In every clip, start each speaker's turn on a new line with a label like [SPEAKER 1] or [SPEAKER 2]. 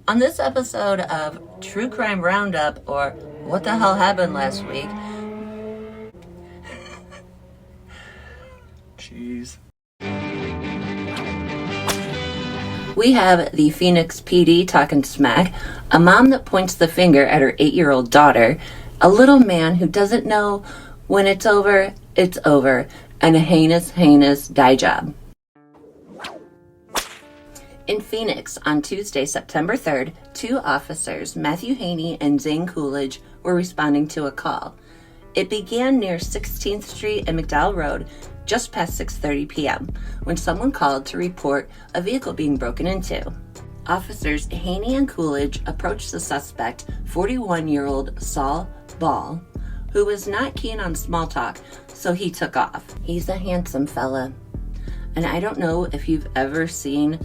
[SPEAKER 1] On this episode of True Crime Roundup, or What the Hell Happened Last Week?
[SPEAKER 2] Jeez.
[SPEAKER 1] We have the Phoenix PD talking smack, a mom that points the finger at her 8-year-old daughter, a little man who doesn't know when it's over, and a heinous dye job. In Phoenix, on Tuesday, September 3rd, 2 officers, Matthew Haney and Zane Coolidge, were responding to a call. It began near 16th Street and McDowell Road, just past 6:30 p.m., when someone called to report a vehicle being broken into. Officers Haney and Coolidge approached the suspect, 41-year-old Saul Bal, who was not keen on small talk, so he took off. He's a handsome fella, and I don't know if you've ever seen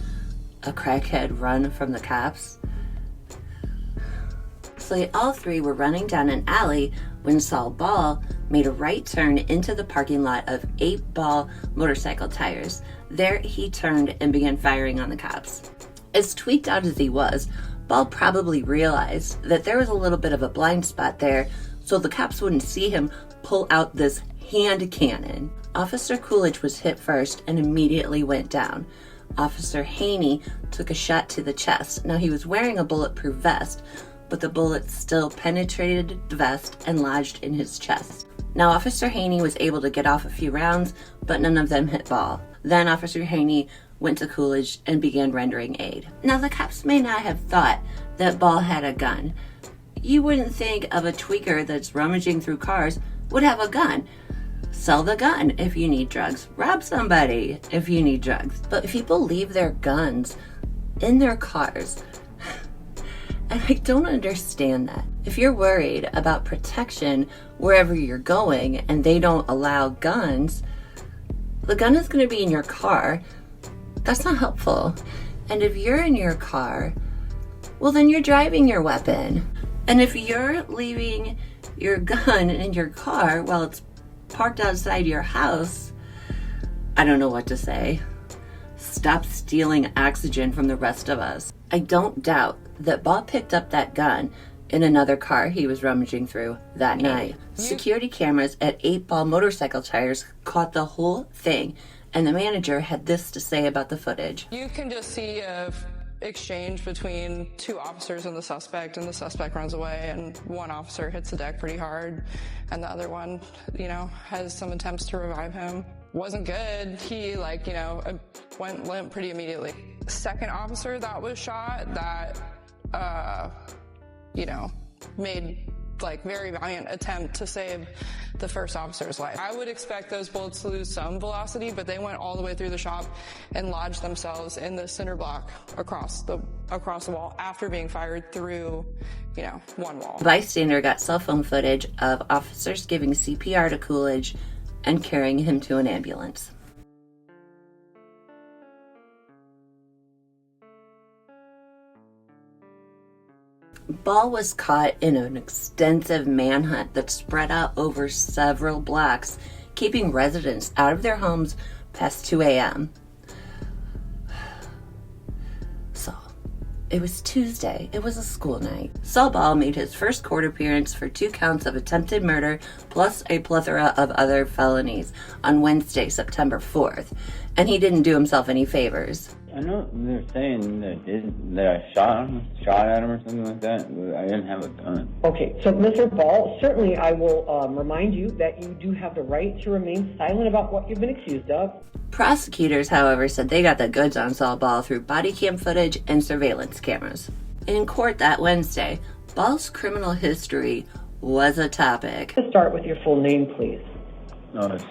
[SPEAKER 1] a crackhead run from the cops. So all 3 were running down an alley when Saul Bal made a right turn into the parking lot of 8 Bal motorcycle tires. There he turned and began firing on the cops. As tweaked out as he was, Bal probably realized that there was a little bit of a blind spot there, so the cops wouldn't see him pull out this hand cannon. Officer Coolidge was hit first and immediately went down. Officer Haney took a shot to the chest. Now, he was wearing a bulletproof vest, but the bullet still penetrated the vest and lodged in his chest. Now, Officer Haney was able to get off a few rounds, but none of them hit Bal. Then Officer Haney went to Coolidge and began rendering aid. Now, the cops may not have thought that Bal had a gun. You wouldn't think of a tweaker that's rummaging through cars would have a gun. Sell the gun if you need drugs. Rob somebody if you need drugs. But people leave their guns in their cars. And I don't understand that. If you're worried about protection wherever you're going and they don't allow guns, the gun is going to be in your car. That's not helpful. And if you're in your car, well, then you're driving your weapon. And if you're leaving your gun in your car while it's parked outside your house, I don't know what to say. Stop stealing oxygen from the rest of us. I don't doubt that Bal picked up that gun in another car he was rummaging through that night. Security cameras at 8 Bal motorcycle tires caught the whole thing, and the manager had this to say about the footage.
[SPEAKER 3] You can just see a exchange between 2 officers and the suspect runs away, and one officer hits the deck pretty hard, and the other one, has some attempts to revive him. Wasn't good. He, went limp pretty immediately. Second officer that was shot, that, made, very valiant attempt to save the first officer's life. I would expect those bullets to lose some velocity, but they went all the way through the shop and lodged themselves in the cinder block across the wall after being fired through, one wall.
[SPEAKER 1] A bystander got cell phone footage of officers giving CPR to Coolidge and carrying him to an ambulance. Bal was caught in an extensive manhunt that spread out over several blocks, keeping residents out of their homes past 2 a.m. So, it was Tuesday. It was a school night. Saul Bal made his first court appearance for 2 counts of attempted murder plus a plethora of other felonies on Wednesday, September 4th, and he didn't do himself any favors.
[SPEAKER 4] I know they're saying that I shot at him or something like that, but I didn't have a gun.
[SPEAKER 5] Okay, so Mr. Bal, certainly I will remind you that you do have the right to remain silent about what you've been accused of.
[SPEAKER 1] Prosecutors, however, said they got the goods on Saul Bal through body cam footage and surveillance cameras. In court that Wednesday, Bal's criminal history was a topic.
[SPEAKER 5] To start with your full name, please.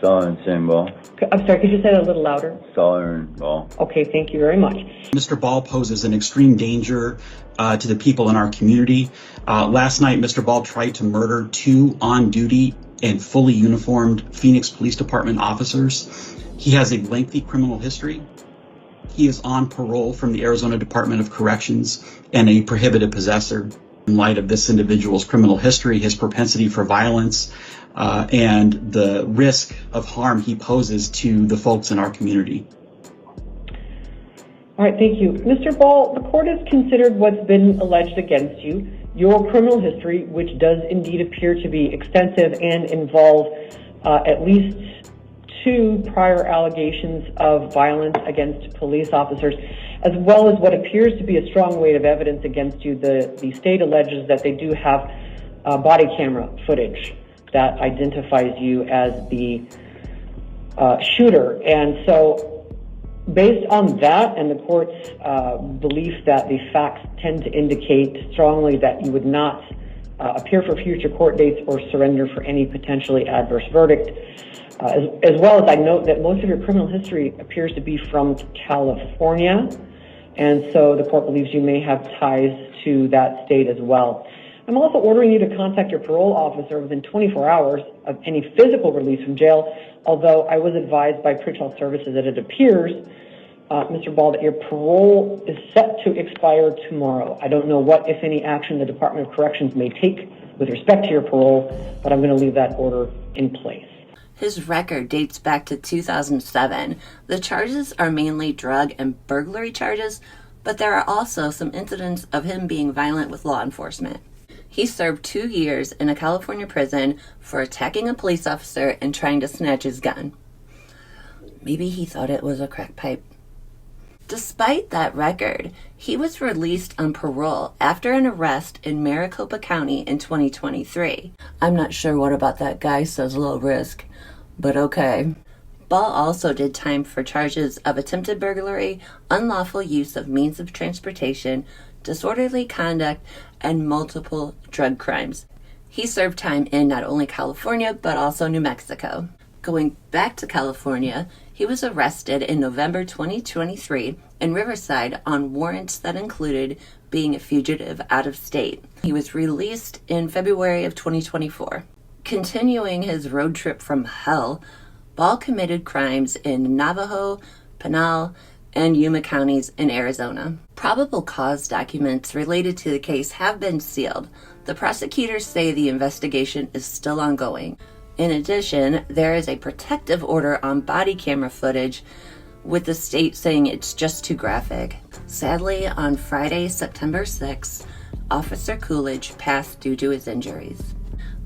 [SPEAKER 4] Saul and Bal.
[SPEAKER 5] I'm sorry, could you say that a little louder?
[SPEAKER 4] Saul and Bal.
[SPEAKER 5] Okay, thank you very much.
[SPEAKER 6] Mr. Bal poses an extreme danger to the people in our community. Last night, Mr. Bal tried to murder 2 on-duty and fully uniformed Phoenix Police Department officers. He has a lengthy criminal history. He is on parole from the Arizona Department of Corrections and a prohibited possessor. In light of this individual's criminal history, his propensity for violence, and the risk of harm he poses to the folks in our community.
[SPEAKER 5] All right, thank you. Mr. Bal, the court has considered what's been alleged against you, your criminal history, which does indeed appear to be extensive and involve at least 2 prior allegations of violence against police officers, as well as what appears to be a strong weight of evidence against you. The state alleges that they do have body camera footage that identifies you as the shooter. And so based on that and the court's belief that the facts tend to indicate strongly that you would not appear for future court dates or surrender for any potentially adverse verdict, as well as I note that most of your criminal history appears to be from California, and so the court believes you may have ties to that state as well. I'm also ordering you to contact your parole officer within 24 hours of any physical release from jail, although I was advised by Pretrial Services that it appears, Mr. Bal, that your parole is set to expire tomorrow. I don't know what, if any, action the Department of Corrections may take with respect to your parole, but I'm going to leave that order in place.
[SPEAKER 1] His record dates back to 2007. The charges are mainly drug and burglary charges, but there are also some incidents of him being violent with law enforcement. He served 2 years in a California prison for attacking a police officer and trying to snatch his gun. Maybe he thought it was a crack pipe. Despite that record, he was released on parole after an arrest in Maricopa County in 2023. I'm not sure what about that guy says low risk, but okay. Bal also did time for charges of attempted burglary, unlawful use of means of transportation, disorderly conduct, and multiple drug crimes. He served time in not only California, but also New Mexico. Going back to California, he was arrested in November 2023 in Riverside on warrants that included being a fugitive out of state. He was released in February of 2024. Continuing his road trip from hell, Bal committed crimes in Navajo, Pinal, and Yuma counties in Arizona. Probable cause documents related to the case have been sealed. The prosecutors say the investigation is still ongoing. In addition, there is a protective order on body camera footage, with the state saying it's just too graphic. Sadly, on Friday, September 6th, Officer Coolidge passed due to his injuries.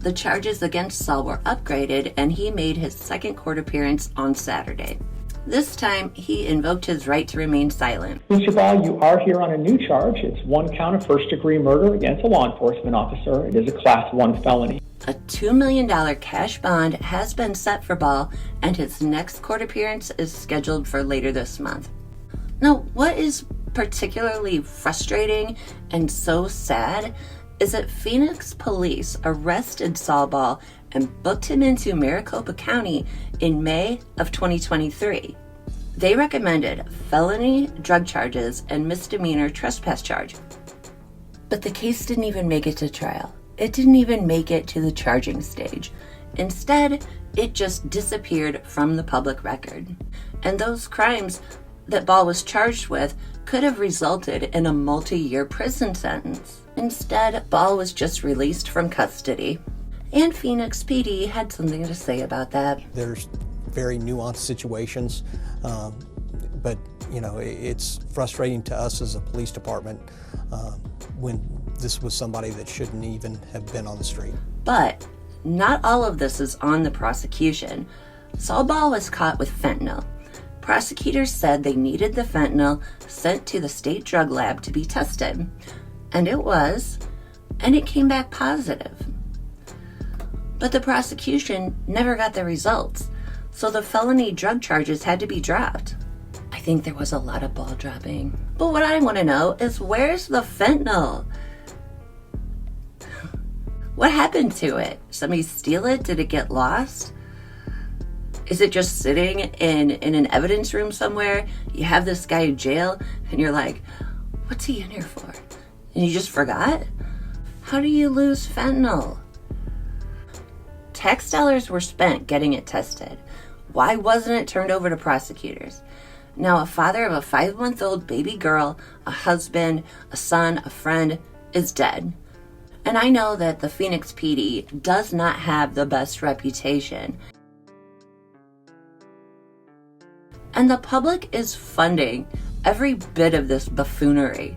[SPEAKER 1] The charges against Saul were upgraded, and he made his second court appearance on Saturday. This time, he invoked his right to remain silent.
[SPEAKER 2] Mr. Bal, you are here on a new charge. It's 1 count of first-degree murder against a law enforcement officer. It is a Class 1 felony.
[SPEAKER 1] A $2 million cash bond has been set for Bal, and his next court appearance is scheduled for later this month. Now, what is particularly frustrating and so sad is that Phoenix police arrested Saul Bal and booked him into Maricopa County in May of 2023. They recommended felony drug charges and misdemeanor trespass charge. But the case didn't even make it to trial. It didn't even make it to the charging stage. Instead, it just disappeared from the public record. And those crimes that Bal was charged with could have resulted in a multi-year prison sentence. Instead, Bal was just released from custody. And Phoenix PD had something to say about that.
[SPEAKER 7] There's very nuanced situations, but it's frustrating to us as a police department when this was somebody that shouldn't even have been on the street.
[SPEAKER 1] But not all of this is on the prosecution. Saul Bal was caught with fentanyl. Prosecutors said they needed the fentanyl sent to the state drug lab to be tested. And it was, and it came back positive. But the prosecution never got the results, so the felony drug charges had to be dropped. I think there was a lot of ball dropping. But what I want to know is, where's the fentanyl? What happened to it? Somebody steal it? Did it get lost? Is it just sitting in an evidence room somewhere? You have this guy in jail and you're like, what's he in here for? And you just forgot? How do you lose fentanyl? Tax dollars were spent getting it tested. Why wasn't it turned over to prosecutors? Now, a father of a 5-month-old baby girl, a husband, a son, a friend, is dead. And I know that the Phoenix PD does not have the best reputation. And the public is funding every bit of this buffoonery.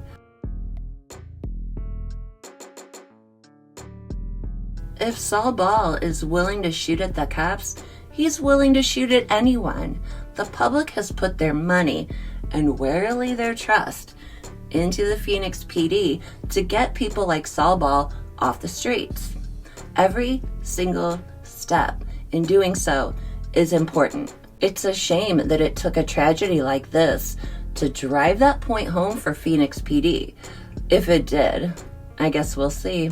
[SPEAKER 1] If Saul Bal is willing to shoot at the cops, he's willing to shoot at anyone. The public has put their money, and rarely their trust, into the Phoenix PD to get people like Saul Bal off the streets. Every single step in doing so is important. It's a shame that it took a tragedy like this to drive that point home for Phoenix PD. If it did, I guess we'll see.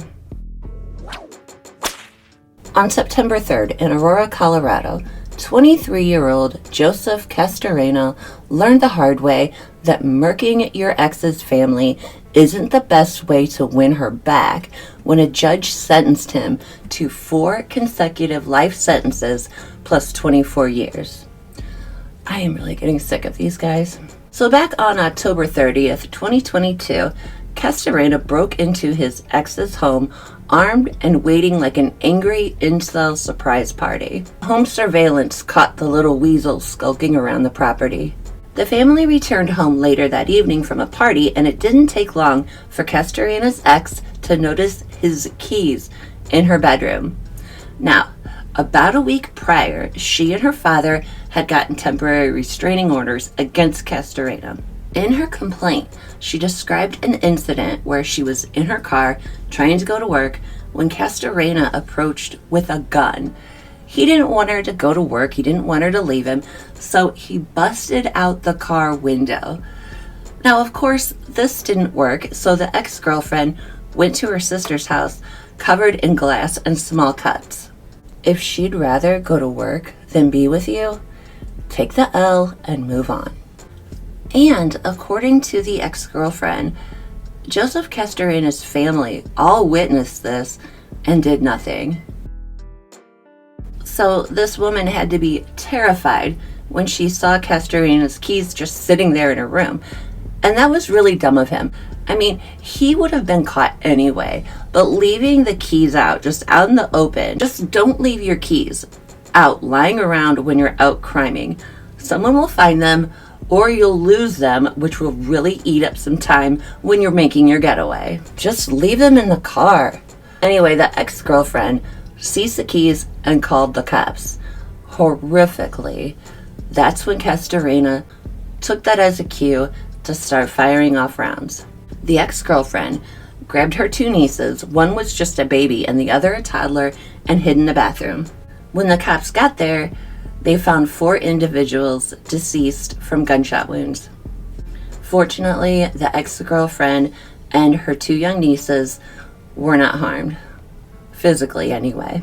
[SPEAKER 1] On September 3rd in Aurora, Colorado, 23-year-old Joseph Castorena learned the hard way that murking your ex's family isn't the best way to win her back when a judge sentenced him to 4 consecutive life sentences plus 24 years. I am really getting sick of these guys. So back on October 30th, 2022, Castorena broke into his ex's home armed and waiting like an angry incel surprise party. Home surveillance caught the little weasel skulking around the property. The family returned home later that evening from a party, and it didn't take long for Castorena's ex to notice his keys in her bedroom. Now, about a week prior, she and her father had gotten temporary restraining orders against Castorena. In her complaint, she described an incident where she was in her car trying to go to work when Castorena approached with a gun. He didn't want her to go to work, he didn't want her to leave him, so he busted out the car window. Now, of course, this didn't work, so the ex-girlfriend went to her sister's house covered in glass and small cuts. If she'd rather go to work than be with you, take the L and move on. And according to the ex-girlfriend, Joseph Castorena's family all witnessed this and did nothing. So this woman had to be terrified when she saw Castorena's keys just sitting there in her room. And that was really dumb of him. I mean, he would have been caught anyway, but leaving the keys out, just out in the open, just don't leave your keys out lying around when you're out criming. Someone will find them, or you'll lose them, which will really eat up some time when you're making your getaway. Just leave them in the car. Anyway, the ex-girlfriend seized the keys and called the cops. Horrifically, that's when Castorena took that as a cue to start firing off rounds. The ex-girlfriend grabbed her 2 nieces, one was just a baby and the other a toddler, and hid in the bathroom. When the cops got there, they found 4 individuals deceased from gunshot wounds. Fortunately, the ex-girlfriend and her 2 young nieces were not harmed, physically anyway.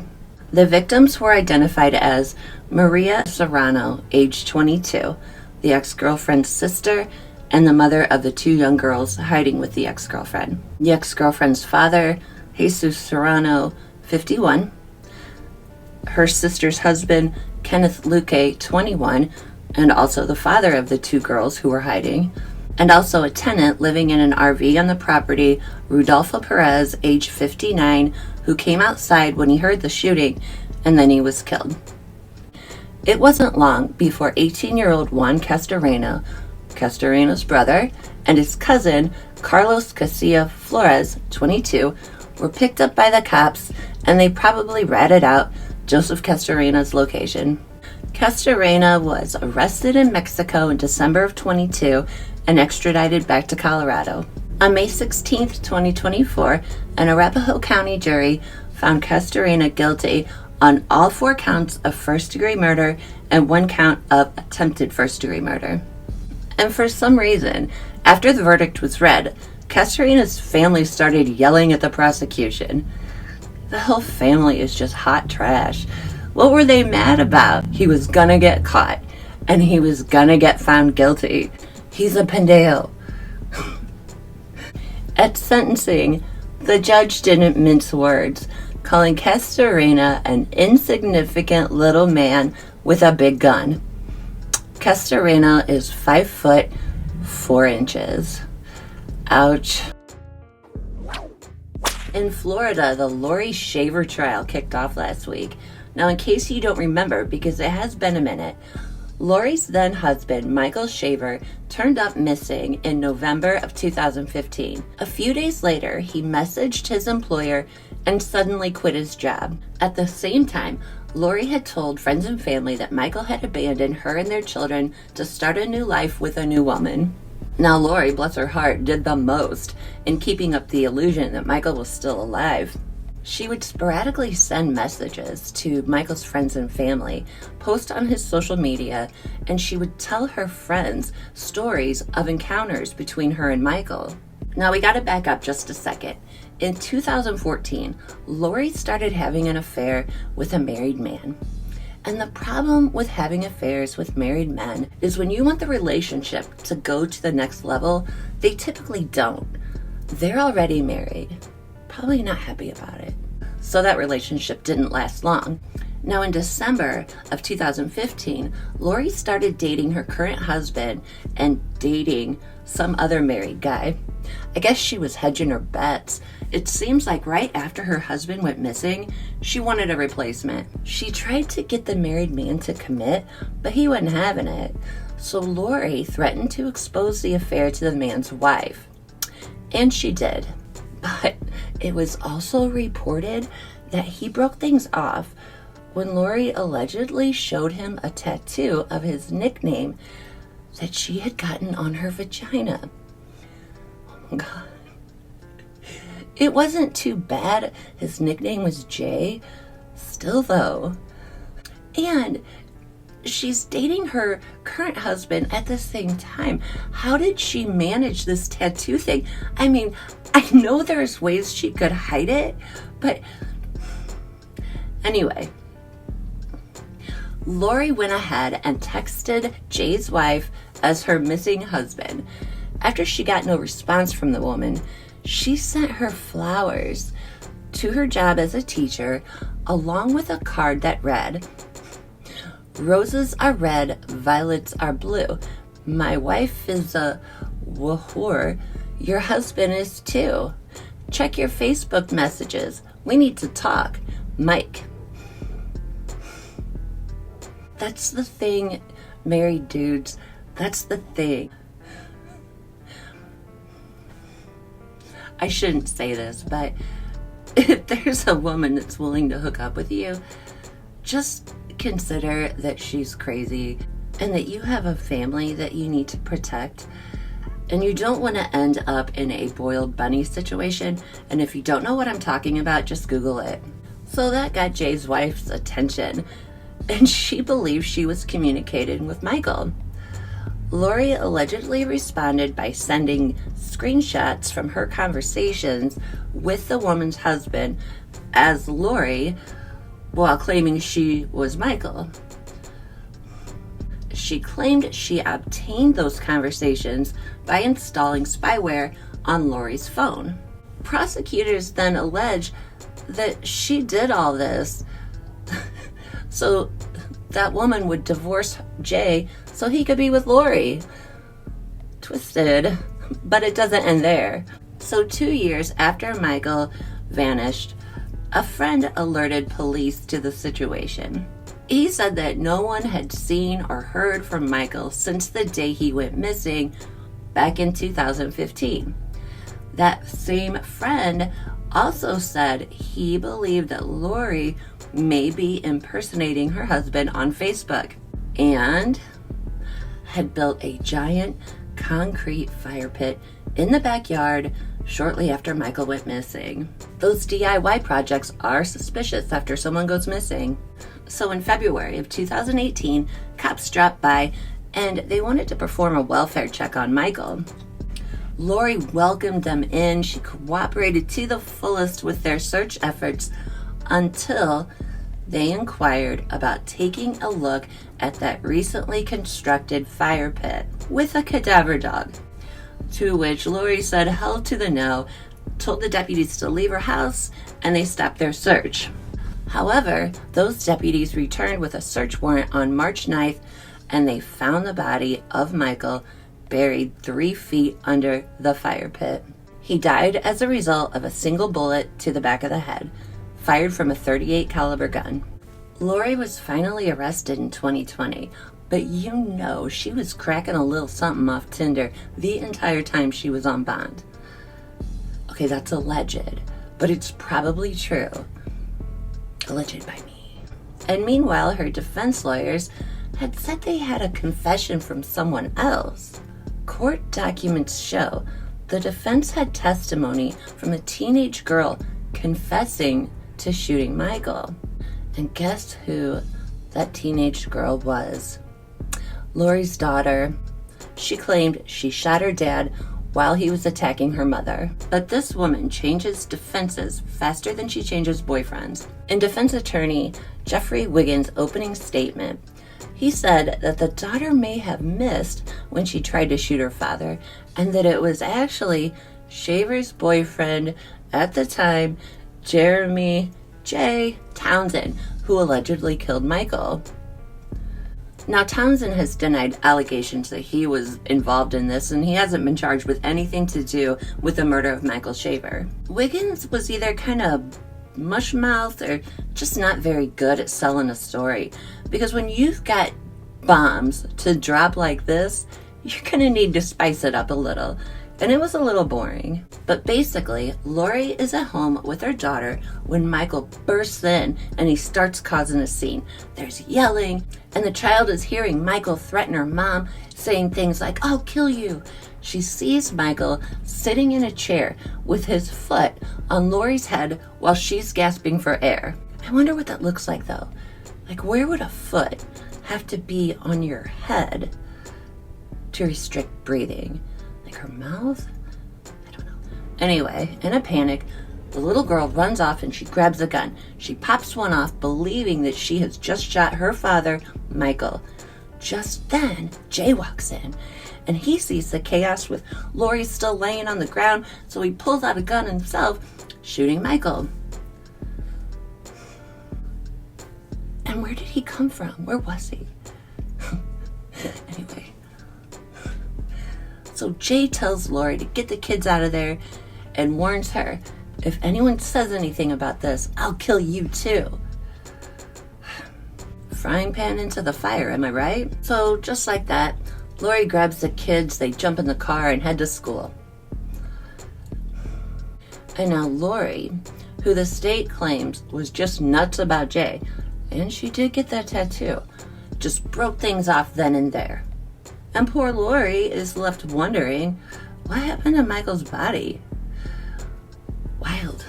[SPEAKER 1] The victims were identified as Maria Serrano, age 22, the ex-girlfriend's sister, and the mother of the 2 young girls hiding with the ex-girlfriend. The ex-girlfriend's father, Jesus Serrano, 51, her sister's husband, Kenneth Luque, 21, and also the father of the 2 girls who were hiding, and also a tenant living in an RV on the property, Rudolfo Perez, age 59, who came outside when he heard the shooting, and then he was killed. It wasn't long before 18-year-old Juan Castorena, Castorena's brother, and his cousin, Carlos Casilla Flores, 22, were picked up by the cops, and they probably ratted out Joseph Castorena's location. Castorena was arrested in Mexico in December of 22 and extradited back to Colorado. On May 16, 2024, an Arapahoe County jury found Castorena guilty on all 4 counts of first-degree murder and 1 count of attempted first-degree murder. And for some reason, after the verdict was read, Castorena's family started yelling at the prosecution. The whole family is just hot trash. What were they mad about? He was gonna get caught, and he was gonna get found guilty. He's a pendejo. At sentencing, the judge didn't mince words, calling Castorena an insignificant little man with a big gun. Castorena is 5 foot 4 inches. Ouch. In Florida, the Laurie Shaver trial kicked off last week. Now, in case you don't remember, because it has been a minute, Laurie's then husband, Michael Shaver, turned up missing in November of 2015. A few days later, he messaged his employer and suddenly quit his job. At the same time, Laurie had told friends and family that Michael had abandoned her and their children to start a new life with a new woman. Now Laurie, bless her heart, did the most in keeping up the illusion that Michael was still alive. She would sporadically send messages to Michael's friends and family, post on his social media, and she would tell her friends stories of encounters between her and Michael. Now we gotta back up just a second. In 2014, Laurie started having an affair with a married man. And the problem with having affairs with married men is when you want the relationship to go to the next level, they typically don't. They're already married. Probably not happy about it. So that relationship didn't last long. Now in December of 2015, Laurie started dating her current husband and dating some other married guy. I guess she was hedging her bets. It seems like right after her husband went missing, she wanted a replacement. She tried to get the married man to commit, but he wasn't having it. So Laurie threatened to expose the affair to the man's wife. And she did. But it was also reported that he broke things off when Laurie allegedly showed him a tattoo of his nickname that she had gotten on her vagina. Oh my God. It wasn't too bad. His nickname was Jay. Still though. And she's dating her current husband at the same time. How did she manage this tattoo thing? I mean, I know there's ways she could hide it, but anyway, Laurie went ahead and texted Jay's wife as her missing husband. After she got no response from the woman, she sent her flowers to her job as a teacher, along with a card that read, "Roses are red, violets are blue. My wife is a whore. Your husband is too. Check your Facebook messages. We need to talk. Mike." That's the thing, married dudes. That's the thing. I shouldn't say this, but if there's a woman that's willing to hook up with you, just consider that she's crazy and that you have a family that you need to protect. And you don't want to end up in a boiled bunny situation. And if you don't know what I'm talking about, just Google it. So that got Jay's wife's attention, and she believed she was communicating with Michael. Laurie allegedly responded by sending screenshots from her conversations with the woman's husband as Laurie, while claiming she was Michael. She claimed she obtained those conversations by installing spyware on Laurie's phone. Prosecutors then alleged that she did all this so that woman would divorce Jay so he could be with Laurie. Twisted, but it doesn't end there. So 2 years after Michael vanished, a friend alerted police to the situation. He said that no one had seen or heard from Michael since the day he went missing back in 2015. That same friend also said he believed that Laurie may be impersonating her husband on Facebook and had built a giant concrete fire pit in the backyard shortly after Michael went missing. Those DIY projects are suspicious after someone goes missing. So in February of 2018, cops dropped by and they wanted to perform a welfare check on Michael. Laurie welcomed them in. She cooperated to the fullest with their search efforts until they inquired about taking a look at that recently constructed fire pit with a cadaver dog. To which Laurie said hell to the no, told the deputies to leave her house, and they stopped their search. However, those deputies returned with a search warrant on March 9th, and they found the body of Michael buried 3 feet under the fire pit. He died as a result of a single bullet to the back of the head, fired from a .38 caliber gun. Laurie was finally arrested in 2020, but you know she was cracking a little something off Tinder the entire time she was on bond. Okay, that's alleged, but it's probably true. Alleged by me. And meanwhile, her defense lawyers had said they had a confession from someone else. Court documents show the defense had testimony from a teenage girl confessing to shooting Michael. And guess who that teenage girl was? Laurie's daughter. She claimed she shot her dad while he was attacking her mother. But this woman changes defenses faster than she changes boyfriends. In defense attorney Jeffrey Wiggins' opening statement, he said that the daughter may have missed when she tried to shoot her father, and that it was actually Shaver's boyfriend at the time, Jeremy J. Townsend, who allegedly killed Michael. Now, Townsend has denied allegations that he was involved in this, and he hasn't been charged with anything to do with the murder of Michael Shaver. Wiggins was either kind of mush-mouthed or just not very good at selling a story, because when you've got bombs to drop like this, you're gonna need to spice it up a little. And it was a little boring. But basically, Laurie is at home with her daughter when Michael bursts in and he starts causing a scene. There's yelling, and the child is hearing Michael threaten her mom, saying things like, "I'll kill you." She sees Michael sitting in a chair with his foot on Laurie's head while she's gasping for air. I wonder what that looks like though. Like, where would a foot have to be on your head to restrict breathing? Her mouth? I don't know. Anyway, in a panic, the little girl runs off and she grabs a gun. She pops one off, believing that she has just shot her father, Michael. Just then, Jay walks in, and he sees the chaos with Laurie still laying on the ground, so he pulls out a gun himself, shooting Michael. And where did he come from? Where was he? Anyway. So Jay tells Laurie to get the kids out of there and warns her, if anyone says anything about this, I'll kill you too. Frying pan into the fire, am I right? So just like that, Laurie grabs the kids, they jump in the car and head to school. And now Laurie, who the state claims was just nuts about Jay, and she did get that tattoo, just broke things off then and there. And poor Laurie is left wondering, what happened to Michael's body? Wild.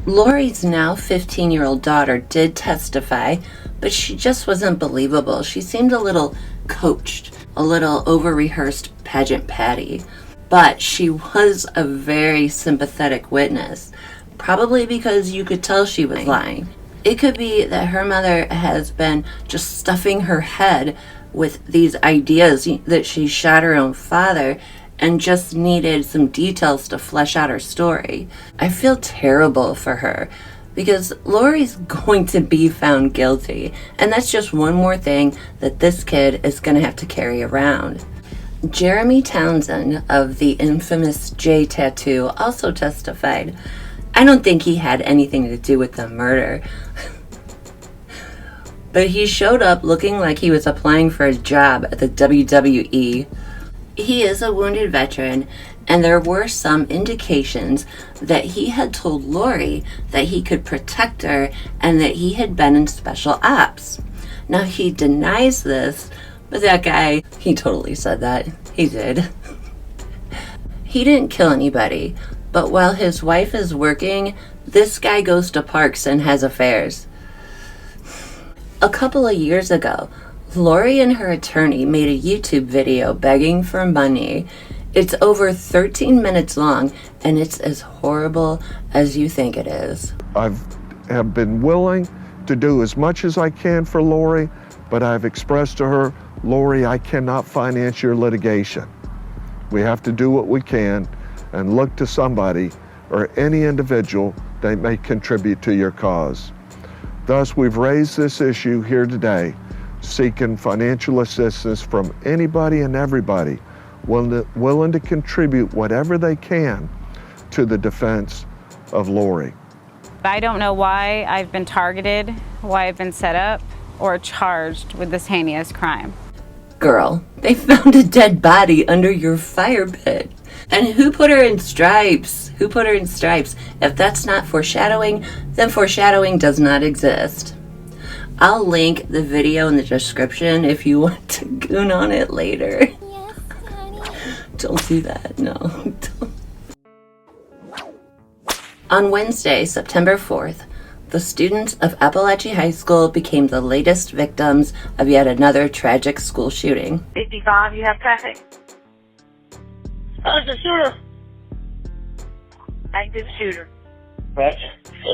[SPEAKER 1] Laurie's now 15-year-old daughter did testify, but she just wasn't believable. She seemed a little coached, a little over-rehearsed pageant Patty. But she was a very sympathetic witness, probably because you could tell she was lying. It could be that her mother has been just stuffing her head with these ideas that she shot her own father and just needed some details to flesh out her story. I feel terrible for her because Laurie's going to be found guilty, and that's just one more thing that this kid is going to have to carry around. Jeremy Townsend of the infamous J tattoo also testified. I don't think he had anything to do with the murder. But he showed up looking like he was applying for a job at the WWE. He is a wounded veteran, and there were some indications that he had told Laurie that he could protect her and that he had been in special ops. Now, he denies this, but that guy, he totally said that. He did. He didn't kill anybody, but while his wife is working, this guy goes to parks and has affairs. A couple of years ago, Laurie and her attorney made a YouTube video begging for money. It's over 13 minutes long, and it's as horrible as you think it is.
[SPEAKER 8] I have been willing to do as much as I can for Laurie, but I've expressed to her, Laurie, I cannot finance your litigation. We have to do what we can and look to somebody or any individual that may contribute to your cause. Thus, we've raised this issue here today, seeking financial assistance from anybody and everybody willing to contribute whatever they can to the defense of Laurie.
[SPEAKER 9] I don't know why I've been targeted, why I've been set up, or charged with this heinous crime.
[SPEAKER 1] Girl, they found a dead body under your fire pit. And who put her in stripes? Who put her in stripes? If that's not foreshadowing, then foreshadowing does not exist. I'll link the video in the description if you want to goon on it later. Don't do that, no. Don't. On Wednesday, September 4th, the students of Appalachia High School became the latest victims of yet another tragic school shooting.
[SPEAKER 10] 55, you have traffic?
[SPEAKER 11] There's a shooter.
[SPEAKER 10] Active shooter.
[SPEAKER 11] Right.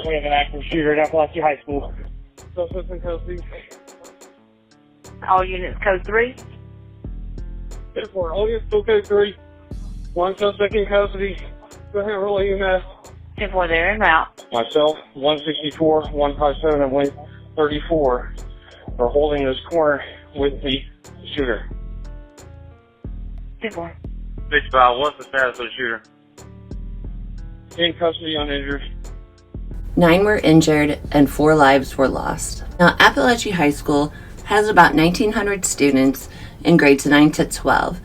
[SPEAKER 11] We have an active shooter at Appalachia High School. Suspects in custody.
[SPEAKER 10] All units code 3.
[SPEAKER 11] 4. All units still code 3. One suspect in custody. Go ahead and roll EMS.
[SPEAKER 10] 10-4, they're en route.
[SPEAKER 11] Myself, 164, 157, and 134 are holding this corner with the shooter.
[SPEAKER 10] 10-4.
[SPEAKER 11] 65, what's the status of the shooter? In custody, uninjured.
[SPEAKER 1] 9 were injured and 4 lives were lost. Now, Appalachia High School has about 1,900 students in grades 9 to 12.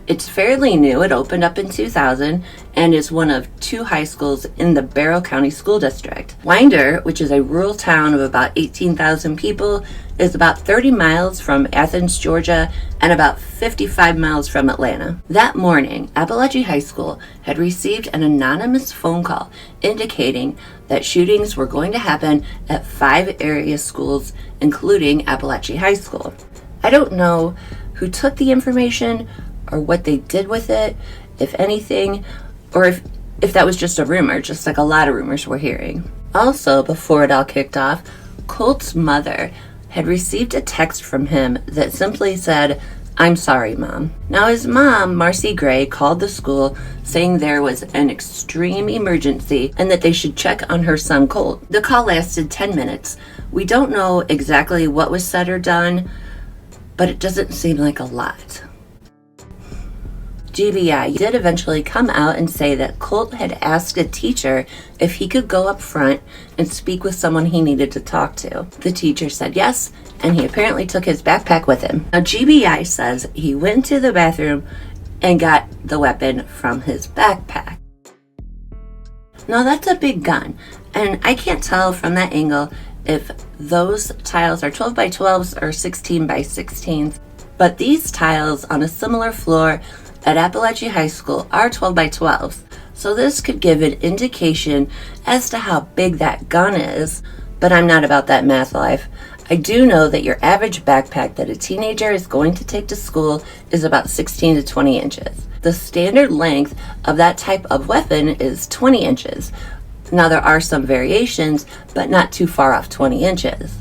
[SPEAKER 1] It's fairly new. It opened up in 2000 and is one of 2 high schools in the Barrow County School District. Winder, which is a rural town of about 18,000 people, is about 30 miles from Athens, Georgia, and about 55 miles from Atlanta. That morning, Appalachia High School had received an anonymous phone call indicating that shootings were going to happen at 5 area schools, including Appalachia High School. I don't know who took the information or what they did with it, if anything, or if that was just a rumor, just like a lot of rumors we're hearing. Also, before it all kicked off, Colt's mother had received a text from him that simply said, "I'm sorry, Mom." Now, his mom, Marcy Gray, called the school saying there was an extreme emergency and that they should check on her son, Colt. The call lasted 10 minutes. We don't know exactly what was said or done, but it doesn't seem like a lot. GBI did eventually come out and say that Colt had asked a teacher if he could go up front and speak with someone he needed to talk to. The teacher said yes, and he apparently took his backpack with him. Now, GBI says he went to the bathroom and got the weapon from his backpack. Now, that's a big gun, and I can't tell from that angle if those tiles are 12 by 12s or 16 by 16s, but these tiles on a similar floor at Appalachia High School are 12 by 12s, so this could give an indication as to how big that gun is, but I'm not about that math life. I do know that your average backpack that a teenager is going to take to school is about 16 to 20 inches. The standard length of that type of weapon is 20 inches. Now, there are some variations, but not too far off 20 inches.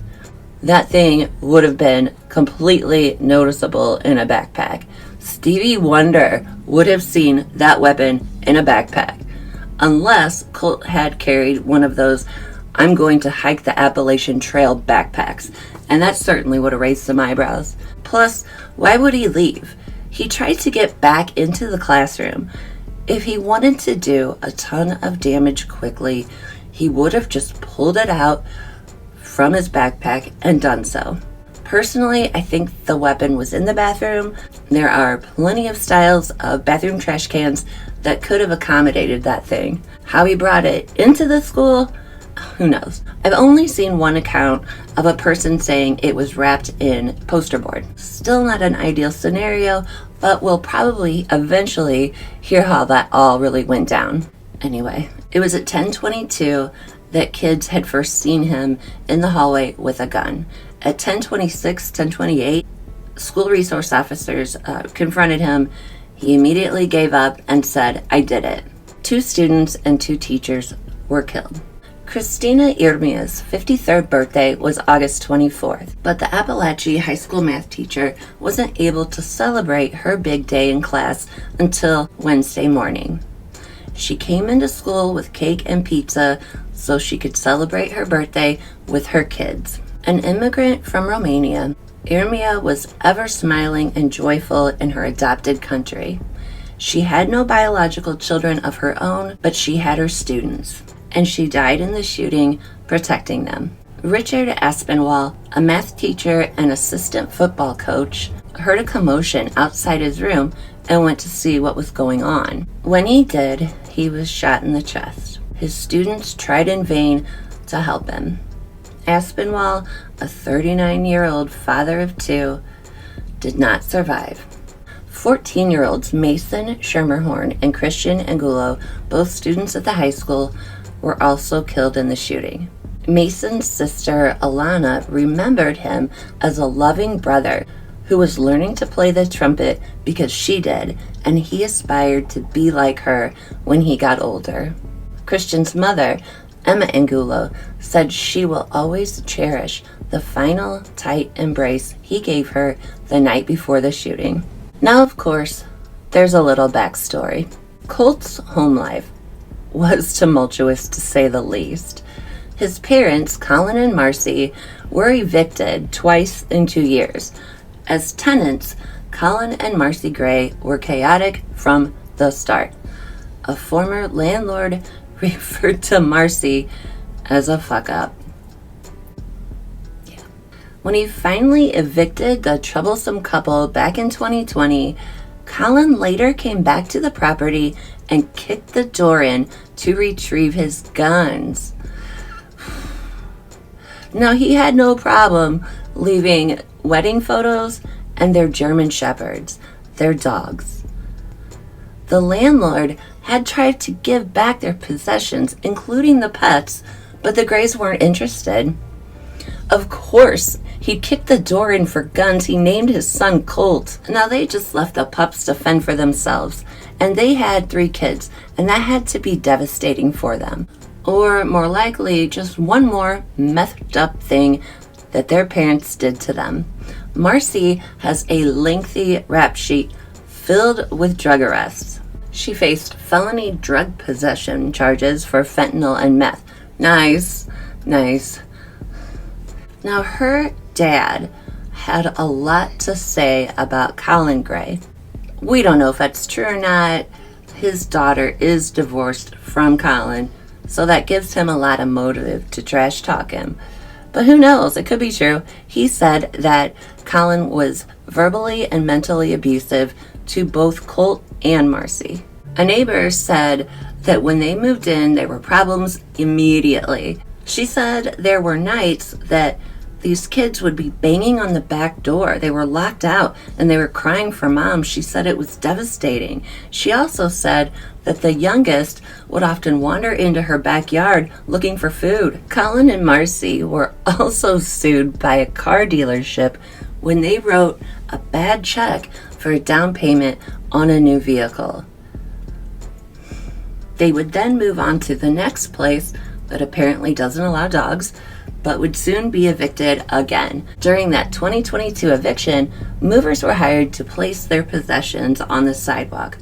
[SPEAKER 1] That thing would have been completely noticeable in a backpack. Stevie Wonder would have seen that weapon in a backpack, unless Colt had carried one of those "I'm going to hike the Appalachian Trail" backpacks, and that certainly would have raised some eyebrows. Plus, why would he leave? He tried to get back into the classroom. If he wanted to do a ton of damage quickly, he would have just pulled it out from his backpack and done so. Personally, I think the weapon was in the bathroom. There are plenty of styles of bathroom trash cans that could have accommodated that thing. How he brought it into the school, who knows? I've only seen one account of a person saying it was wrapped in poster board. Still not an ideal scenario, but we'll probably eventually hear how that all really went down. Anyway, it was at 10:22 that kids had first seen him in the hallway with a gun. At 10:26, 10:28, school resource officers confronted him. He immediately gave up and said, "I did it." 2 students and 2 teachers were killed. Christina Irmia's 53rd birthday was August 24th, but the Appalachia High School math teacher wasn't able to celebrate her big day in class until Wednesday morning. She came into school with cake and pizza so she could celebrate her birthday with her kids. An immigrant from Romania, Irmia was ever smiling and joyful in her adopted country. She had no biological children of her own, but she had her students, and she died in the shooting protecting them. Richard Aspinwall, a math teacher and assistant football coach, heard a commotion outside his room and went to see what was going on. When he did, he was shot in the chest. His students tried in vain to help him. Aspinwall, a 39-year-old father of two, did not survive. 14-year-olds Mason Schermerhorn and Christian Angulo, both students at the high school, were also killed in the shooting. Mason's sister Alana remembered him as a loving brother who was learning to play the trumpet because she did, and he aspired to be like her when he got older. Christian's mother, Emma Angulo, said she will always cherish the final tight embrace he gave her the night before the shooting. Now, of course, there's a little backstory. Colt's home life was tumultuous, to say the least. His parents, Colin and Marcy, were evicted twice in 2 years. As tenants, Colin and Marcy Gray were chaotic from the start. A former landlord referred to Marcy as a fuck-up. Yeah. When he finally evicted the troublesome couple back in 2020, Colin later came back to the property and kicked the door in to retrieve his guns. Now, he had no problem leaving wedding photos and their German shepherds, their dogs. The landlord had tried to give back their possessions, including the pets, but the Grays weren't interested. Of course, he'd kicked the door in for guns. He named his son Colt. Now, they just left the pups to fend for themselves, and they had 3 kids, and that had to be devastating for them. Or more likely, just one more methed up thing that their parents did to them. Marcy has a lengthy rap sheet filled with drug arrests. She faced felony drug possession charges for fentanyl and meth. Nice. Now, her dad had a lot to say about Colin Gray. We don't know if that's true or not. His daughter is divorced from Colin, so that gives him a lot of motive to trash talk him. But who knows? It could be true. He said that Colin was verbally and mentally abusive to both Colt and Marcy. A neighbor said that when they moved in, there were problems immediately. She said there were nights that these kids would be banging on the back door. They were locked out and they were crying for mom. She said it was devastating. She also said that the youngest would often wander into her backyard looking for food. Colin and Marcy were also sued by a car dealership when they wrote a bad check for a down payment on a new vehicle. They would then move on to the next place that apparently doesn't allow dogs, but would soon be evicted again. During that 2022 eviction, movers were hired to place their possessions on the sidewalk.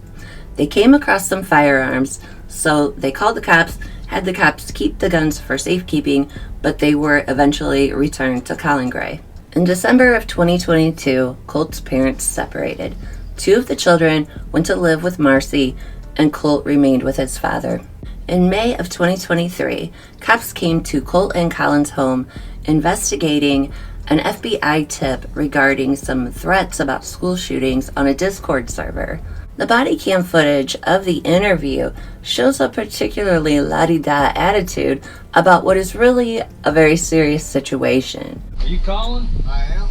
[SPEAKER 1] They came across some firearms, so they called the cops, had the cops keep the guns for safekeeping, but they were eventually returned to Colin Gray. In December of 2022, Colt's parents separated. 2 of the children went to live with Marcy, and Colt remained with his father. In May of 2023, cops came to Colt and Colin's home investigating an FBI tip regarding some threats about school shootings on a Discord server. The body cam footage of the interview shows a particularly la-di-da attitude about what is really a very serious situation.
[SPEAKER 12] Are you calling? I am.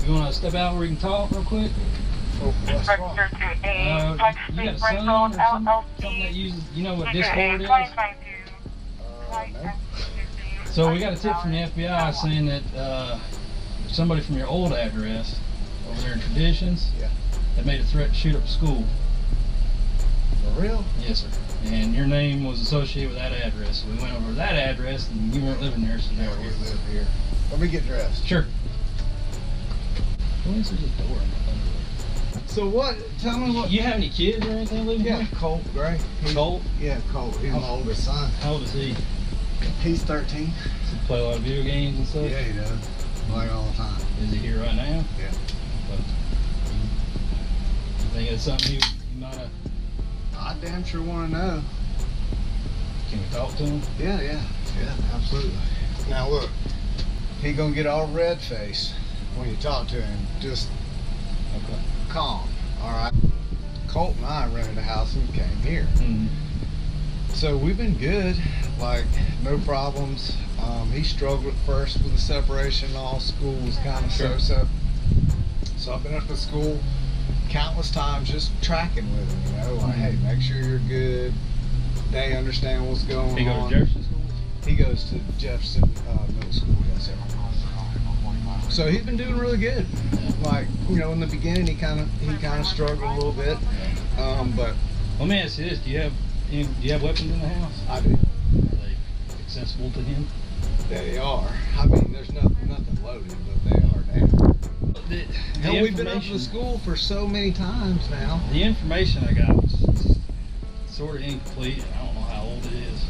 [SPEAKER 12] You want to step out where we can talk real quick? Oh, what's wrong? You got a son or something that uses, you know what Discord is? No. So we got a tip from the FBI saying that somebody from your old address over there in Traditions had made a threat to shoot up a school. For real? Yes, sir. And your name was associated with that address. So we went over to that address and you weren't living there, so now we live here. Let me get dressed. Sure. Who answers the door? So what, tell me what... You have any kids or anything living here? Yeah, Colt Gray. Colt? Yeah, Colt. He's my oldest son. How old is he? He's 13. Does he play a lot of video games and stuff? Yeah, he does. Play all the time. Is he here right now? Yeah. You think it's something you might have... I damn sure want to know. Can we talk to him? Yeah, absolutely. Now look,
[SPEAKER 13] he gonna get all red face when you talk to him. Just calm, all right? Colt and I rented a house and came here. So we've been good, like no problems. He struggled at first with the separation. All school was kind of so. So I've been up at school countless times just tracking with him, you know, like, hey, make sure you're good. They understand what's going on.
[SPEAKER 12] He goes to Jefferson School?
[SPEAKER 13] He goes to Jefferson Middle School, yes, sir. So he's been doing really good. Like, you know, in the beginning he kind of struggled a little bit, but
[SPEAKER 12] let me ask you this: Do you have weapons in the house?
[SPEAKER 13] I do.
[SPEAKER 12] Are they accessible to him?
[SPEAKER 13] They are. I mean, there's nothing loaded, but they are now. Hell, we've been up to the school for so many times now.
[SPEAKER 12] The information I got was sort of incomplete. I don't know how old it is.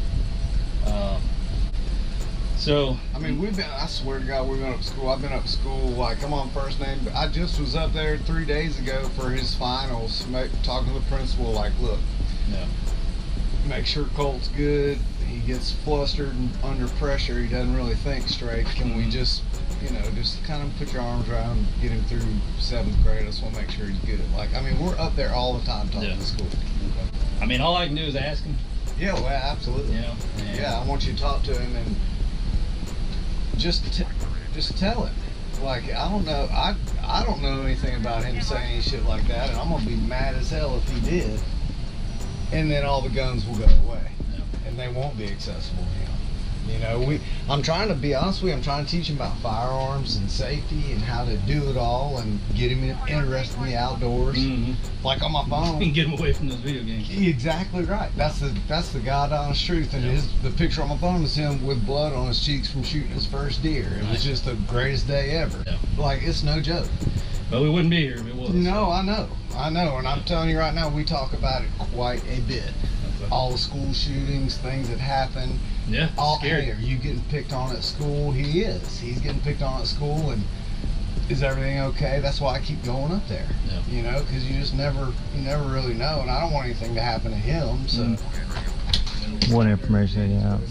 [SPEAKER 12] So
[SPEAKER 13] I mean, I swear to God, we've been up to school. I've been up to school, like, I'm on first name. I just was up there 3 days ago for his finals, talking to the principal, like, look, make sure Colt's good. He gets flustered and under pressure. He doesn't really think straight. Can we just, you know, just kind of put your arms around him, get him through 7th grade? I just want to make sure he's good. Like, I mean, we're up there all the time talking to school.
[SPEAKER 12] I mean, all I can do is ask him.
[SPEAKER 13] Yeah, well, absolutely.
[SPEAKER 12] You know,
[SPEAKER 13] yeah, I want you to talk to him and just tell him. Like, I don't know anything about him saying any shit like that, and I'm gonna be mad as hell if he did. And then all the guns will go away, and they won't be accessible to him. You know, I'm trying to be honest with you. I'm trying to teach him about firearms and safety and how to do it all and get him interested in the outdoors. Like on my phone,
[SPEAKER 12] and get him away from those video games.
[SPEAKER 13] Exactly right. That's the God honest truth. And the picture on my phone is him with blood on his cheeks from shooting his first deer. It was just the greatest day ever. Like, it's no joke.
[SPEAKER 12] But we wouldn't be here if it was.
[SPEAKER 13] No, I know, and I'm telling you right now, we talk about it quite a bit. All the school shootings, things that happen.
[SPEAKER 12] Yeah, scary.
[SPEAKER 13] Hey, are you getting picked on at school? He is. He's getting picked on at school, and is everything okay? That's why I keep going up there. You know, because you never really know, and I don't want anything to happen to him. So,
[SPEAKER 14] what information do you have?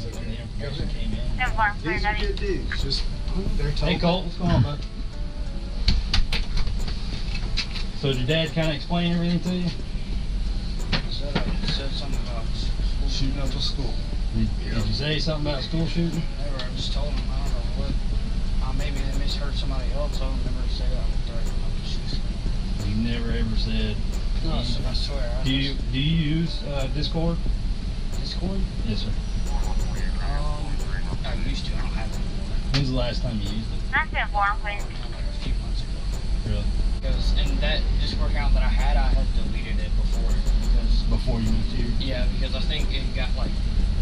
[SPEAKER 13] These are good dudes. Just they're told.
[SPEAKER 12] Hey Colt, what's going on, bud? So did your dad kind of explain everything to you?
[SPEAKER 15] Said something about
[SPEAKER 13] shooting up a school.
[SPEAKER 12] Did you say something about school shooting?
[SPEAKER 15] Never. I just told him, I don't know what. Maybe they misheard somebody else. I don't never say that.
[SPEAKER 12] You never ever said.
[SPEAKER 15] No, I swear.
[SPEAKER 12] Do you use Discord?
[SPEAKER 15] Discord?
[SPEAKER 12] Yes, sir.
[SPEAKER 15] I used to. I don't have it anymore.
[SPEAKER 12] When's the last time you used it?
[SPEAKER 10] That's important, please.
[SPEAKER 15] Like a few months ago.
[SPEAKER 12] Really?
[SPEAKER 15] Because in that Discord account that I had deleted it before.
[SPEAKER 12] Before you moved here?
[SPEAKER 15] Yeah, because I think it got like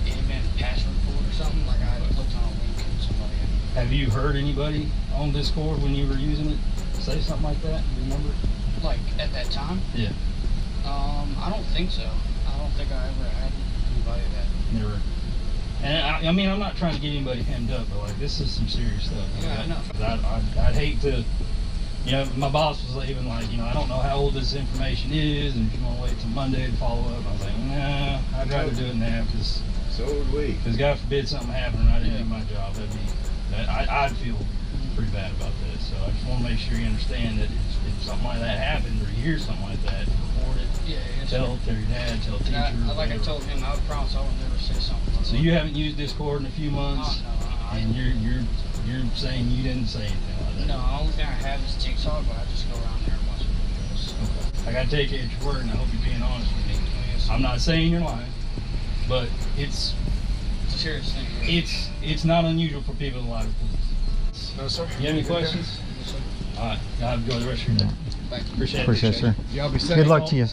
[SPEAKER 15] been password pulled or something. Like I had clicked on a link and somebody had.
[SPEAKER 12] Have you heard anybody on Discord when you were using it say something like that? Do you remember?
[SPEAKER 15] Like at that time?
[SPEAKER 12] Yeah.
[SPEAKER 15] I don't think so. I don't think I ever had anybody that.
[SPEAKER 12] Never. And I mean, I'm not trying to get anybody hemmed up, but like this is some serious stuff.
[SPEAKER 15] Yeah, I know.
[SPEAKER 12] I'd hate to. You know, my boss was even like, you know, I don't know how old this information is, and if you want to wait till Monday to follow up, I was like, nah, I'd rather do it now, because
[SPEAKER 13] so would we.
[SPEAKER 12] Because God forbid something happened and I didn't do my job, I'd feel pretty bad about that. So I just want to make sure you understand that if something like that happens, or you hear something like that, report it.
[SPEAKER 15] Yeah,
[SPEAKER 12] tell your dad, tell teacher.
[SPEAKER 15] Like I told him, I would promise I would never say something.
[SPEAKER 12] So you haven't used Discord in a few months, and you're saying you didn't say anything like that?
[SPEAKER 15] No, the only thing I have is TikTok, but I just go around there and watch videos.
[SPEAKER 12] Okay. I gotta take you at your word, and I hope you're being honest with me. I'm not saying you're lying, but it's
[SPEAKER 15] a serious thing.
[SPEAKER 12] It's not unusual for people to lie to police.
[SPEAKER 13] No, sir.
[SPEAKER 12] You have any questions?
[SPEAKER 15] Yes, sir.
[SPEAKER 12] All right. Y'all have a good rest of your day.
[SPEAKER 15] Thank you.
[SPEAKER 12] Appreciate it,
[SPEAKER 14] sir.
[SPEAKER 13] Y'all be safe.
[SPEAKER 14] Good luck to you.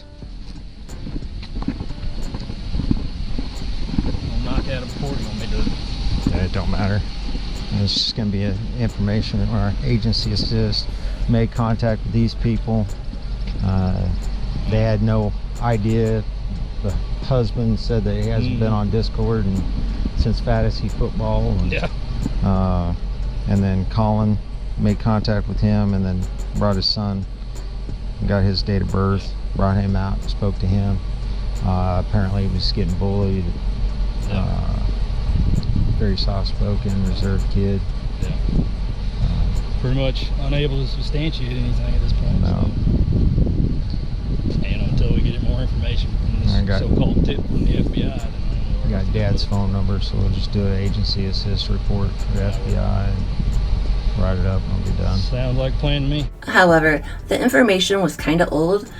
[SPEAKER 12] I'll knock out a report. You want me to?
[SPEAKER 14] It don't matter. It's just going to be information. Our agency assist made contact with these people. They had no idea. The husband said that he hasn't been on Discord since fantasy football. And then Colin made contact with him, and then brought his son, got his date of birth, brought him out, spoke to him. Apparently he was getting bullied. Very soft-spoken, reserved kid.
[SPEAKER 12] pretty much unable to substantiate anything at this point.
[SPEAKER 14] No.
[SPEAKER 12] So, and until we get more information from this so-called tip from the FBI,
[SPEAKER 14] I got Dad's phone number, so we'll just do an agency assist report for the FBI and write it up and I'll be done.
[SPEAKER 12] Sounds like a plan to me.
[SPEAKER 1] However, the information was kind of old,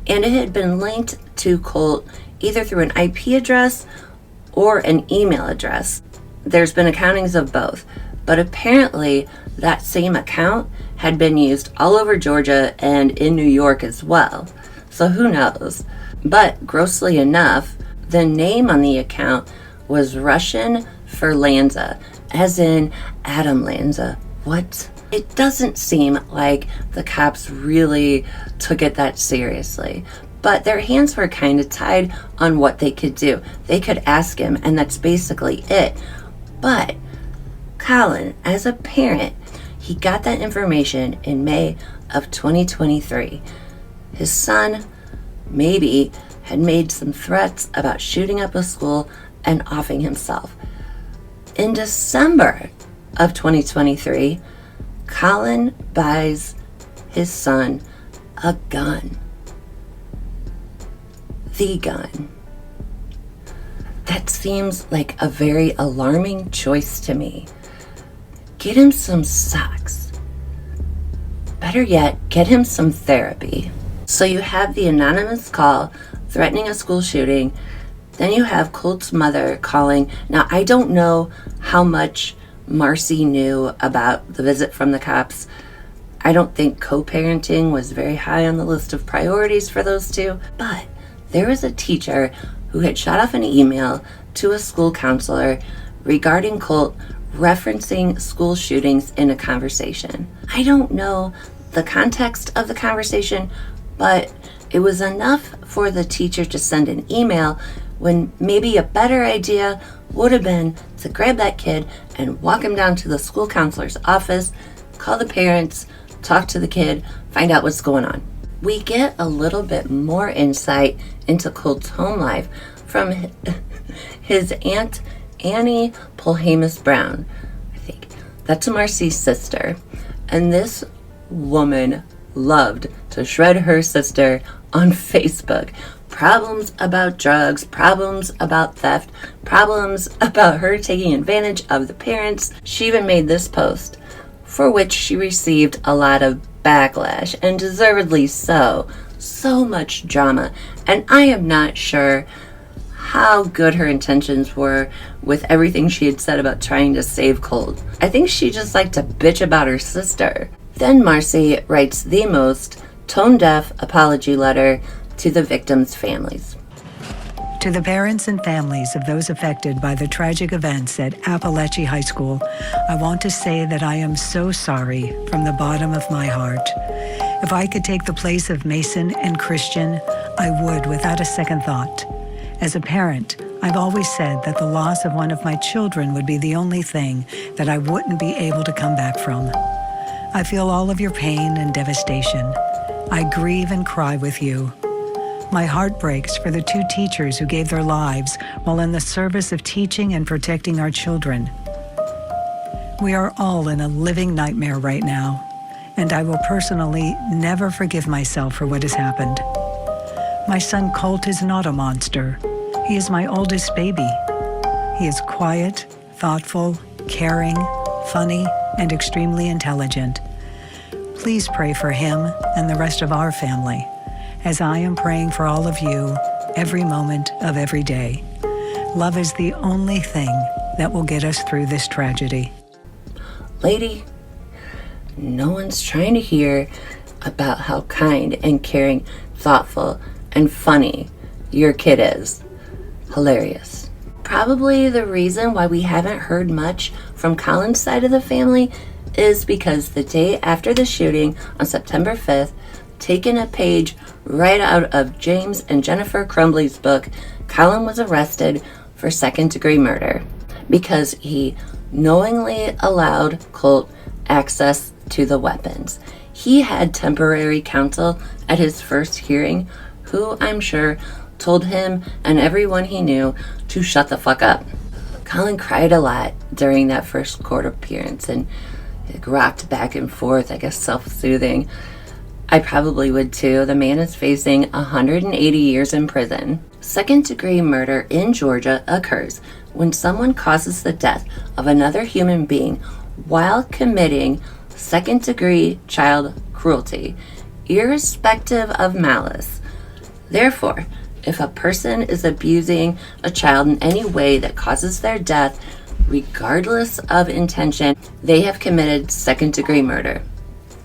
[SPEAKER 1] and it had been linked to Colt either through an IP address or an email address. There's been accountings of both, but apparently that same account had been used all over Georgia and in New York as well. So who knows? But grossly enough, the name on the account was Russian for Lanza, as in Adam Lanza. What? It doesn't seem like the cops really took it that seriously, but their hands were kind of tied on what they could do. They could ask him, and that's basically it. But Colin, as a parent, he got that information in May of 2023. His son maybe had made some threats about shooting up a school and offing himself. In December of 2023, Colin buys his son a gun. The gun. That seems like a very alarming choice to me. Get him some socks. Better yet, get him some therapy. So you have the anonymous call threatening a school shooting. Then you have Colt's mother calling. Now, I don't know how much Marcy knew about the visit from the cops. I don't think co-parenting was very high on the list of priorities for those two. But there was a teacher who had shot off an email to a school counselor regarding Colt referencing school shootings in a conversation. I don't know the context of the conversation, but it was enough for the teacher to send an email when maybe a better idea would have been to grab that kid and walk him down to the school counselor's office, call the parents, talk to the kid, find out what's going on. We get a little bit more insight into Colt's home life from his aunt Annie Polhamus Brown. I think that's Marcy's sister. And this woman loved to shred her sister on Facebook. Problems about drugs, problems about theft, problems about her taking advantage of the parents. She even made this post, for which she received a lot of backlash, and deservedly so. So much drama, and I am not sure how good her intentions were with everything she had said about trying to save Colt. I think she just liked to bitch about her sister. Then Marcy writes the most tone-deaf apology letter to the victims' families.
[SPEAKER 16] To the parents and families of those affected by the tragic events at Appalachia High School, I want to say that I am so sorry from the bottom of my heart. If I could take the place of Mason and Christian, I would without a second thought. As a parent, I've always said that the loss of one of my children would be the only thing that I wouldn't be able to come back from. I feel all of your pain and devastation. I grieve and cry with you. My heart breaks for the two teachers who gave their lives while in the service of teaching and protecting our children. We are all in a living nightmare right now, and I will personally never forgive myself for what has happened. My son Colt is not a monster. He is my oldest baby. He is quiet, thoughtful, caring, funny, and extremely intelligent. Please pray for him and the rest of our family, as I am praying for all of you every moment of every day. Love is the only thing that will get us through this tragedy.
[SPEAKER 1] Lady, no one's trying to hear about how kind and caring, thoughtful, and funny your kid is. Hilarious. Probably the reason why we haven't heard much from Colin's side of the family is because the day after the shooting on September 5th, taking a page right out of James and Jennifer Crumbly's book, Colin was arrested for second-degree murder because he knowingly allowed Colt access to the weapons. He had temporary counsel at his first hearing who, I'm sure, told him and everyone he knew to shut the fuck up. Colin cried a lot during that first court appearance, and It rocked back and forth, I guess self-soothing. I probably would too. The man is facing 180 years in prison. Second-degree murder in Georgia occurs when someone causes the death of another human being while committing second-degree child cruelty, irrespective of malice. Therefore, if a person is abusing a child in any way that causes their death, regardless of intention, they have committed second-degree murder.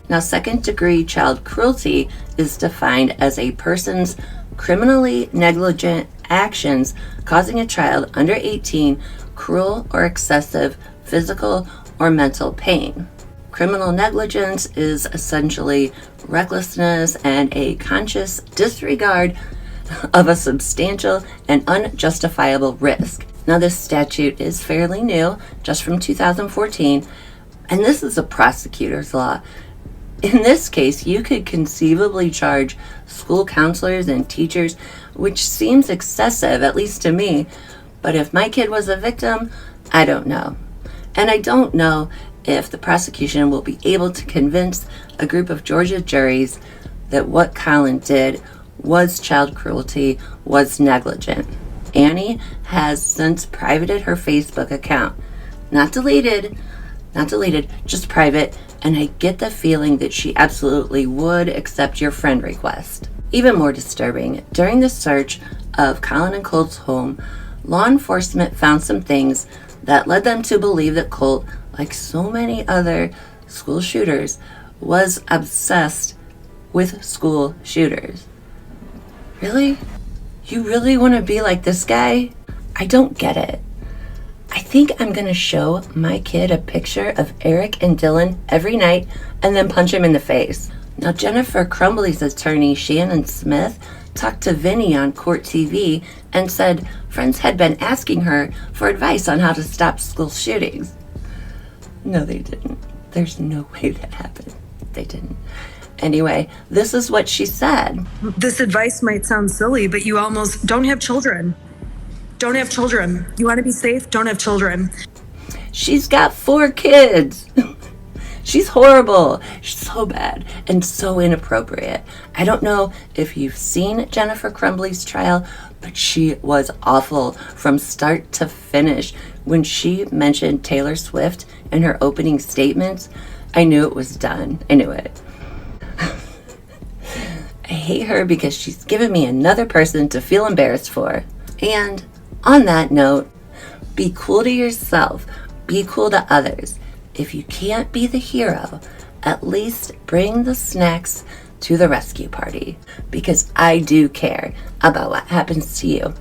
[SPEAKER 1] Now, second-degree child cruelty is defined as a person's criminally negligent actions causing a child under 18 cruel or excessive physical or mental pain. Criminal negligence is essentially recklessness and a conscious disregard of a substantial and unjustifiable risk. Now, this statute is fairly new, just from 2014, and this is a prosecutor's law. In this case, you could conceivably charge school counselors and teachers, which seems excessive, at least to me. But if my kid was a victim, I don't know. And I don't know if the prosecution will be able to convince a group of Georgia juries that what Colin did was child cruelty, was negligent. Annie has since privated her Facebook account. Not deleted, just private, and I get the feeling that she absolutely would accept your friend request. Even more disturbing, during the search of Colin and Colt's home, law enforcement found some things that led them to believe that Colt, like so many other school shooters, was obsessed with school shooters. Really? You really want to be like this guy? I don't get it. I think I'm going to show my kid a picture of Eric and Dylan every night and then punch him in the face. Now, Jennifer Crumbly's attorney, Shannon Smith, talked to Vinny on Court TV and said friends had been asking her for advice on how to stop school shootings. No, they didn't. There's no way that happened. They didn't. Anyway, this is what she said.
[SPEAKER 17] This advice might sound silly, but you almost don't have children. Don't have children. You want to be safe? Don't have children.
[SPEAKER 1] She's got 4 kids. She's horrible. She's so bad and so inappropriate. I don't know if you've seen Jennifer Crumbly's trial, but she was awful from start to finish. When she mentioned Taylor Swift in her opening statements, I knew it was done. I knew it. I hate her because she's given me another person to feel embarrassed for. And on that note, be cool to yourself. Be cool to others. If you can't be the hero, at least bring the snacks to the rescue party, because I do care about what happens to you.